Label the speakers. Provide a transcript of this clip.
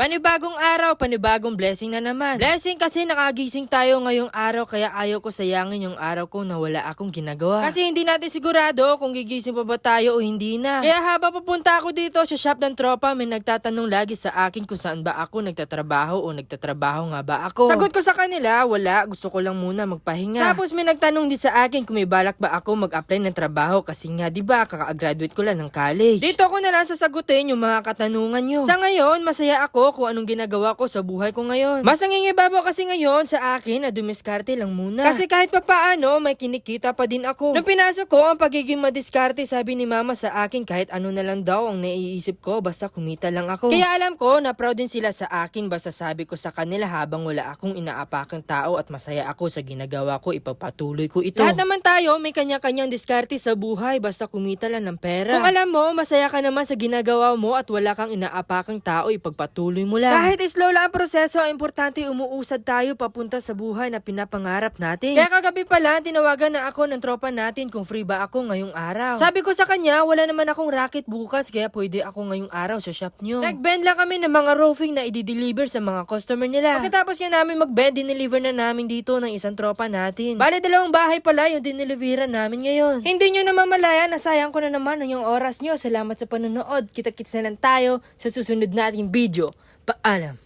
Speaker 1: Panibagong araw, panibagong blessing na naman. Blessing kasi nakagising tayo ngayong araw kaya ayaw ko sayangin yung araw ko na wala akong ginagawa. Kasi hindi natin sigurado kung gigising pa ba tayo o hindi na. Kaya habang papunta ako dito sa shop ng tropa, may nagtatanong lagi sa akin kung saan ba ako nagtatrabaho o nagtatrabaho nga ba ako. Sagot ko sa kanila, wala, gusto ko lang muna magpahinga. Tapos may nagtanong din sa akin kung may balak ba ako mag-apply ng trabaho kasi nga diba kaka-graduate ko lang ng college. Dito ko na lang sasagutin yung mga katanungan nyo. Sa ngayon, masaya ako kung anong ginagawa ko sa buhay ko ngayon. Mas nangingibabaw kasi ngayon sa akin na dumiskarte lang muna. Kasi kahit papaano, may kinikita pa din ako. Nung pinasok ko ang pagiging madiskarte, sabi ni mama sa akin kahit ano na lang daw ang naiisip ko basta kumita lang ako. Kaya alam ko na proud din sila sa akin basta sabi ko sa kanila habang wala akong inaapakang tao at masaya ako sa ginagawa ko, ipagpatuloy ko ito. Lahat naman tayo may kanya-kanyang diskarte sa buhay basta kumita lang ng pera. Kung alam mo, masaya ka naman sa ginagawa mo at wala kang inaapakang tao, ipagpatuloy mo lang. Kahit slow lang ang proseso, ang importante umuusad tayo papunta sa buhay na pinapangarap natin. Kaya kagabi pala, tinawagan na ako ng tropa natin kung free ba ako ngayong araw. Sabi ko sa kanya, wala naman akong racket bukas kaya pwede ako ngayong araw sa shop nyo. Nag-bend lang kami ng mga roofing na i-deliver sa mga customer nila. Pagkatapos nga namin mag-bend, dineliver na namin dito ng isang tropa natin. Bale, 2 bahay pala yung dineliveran namin ngayon. Hindi nyo naman malaya, nasayang ko na naman ang yung oras nyo. Salamat sa panonood. Kita-kits na lang tayo sa susunod nating video. Paalam.